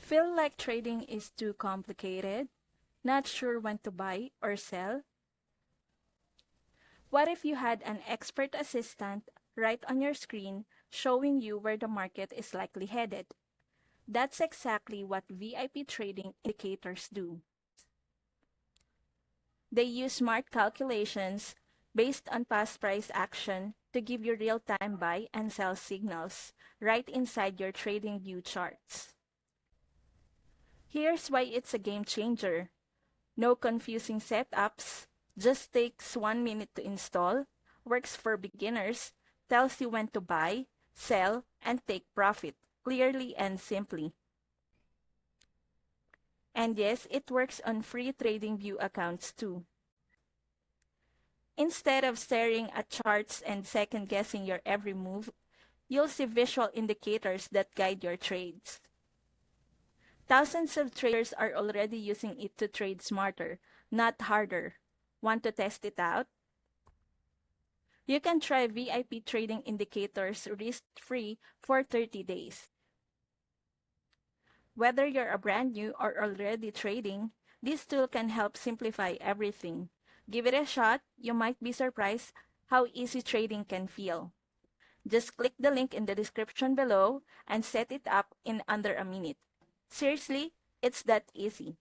Feel like trading is too complicated? Not sure when to buy or sell? What if you had an expert assistant right on your screen showing you where the market is likely headed? That's exactly what VIP trading indicators do. They use smart calculations based on past price action to give you real-time buy and sell signals right inside your TradingView charts. Here's why it's a game changer. No confusing setups, just takes 1 minute to install, works for beginners, tells you when to buy, sell, and take profit, clearly and simply. And yes, it works on free TradingView accounts too. Instead of staring at charts and second-guessing your every move, you'll see visual indicators that guide your trades. Thousands of traders are already using it to trade smarter, not harder. Want to test it out? You can try VIP trading indicators risk-free for 30 days. Whether you're a brand new or already trading, this tool can help simplify everything. Give it a shot, you might be surprised how easy trading can feel. Just click the link in the description below and set it up in under a minute. Seriously, it's that easy.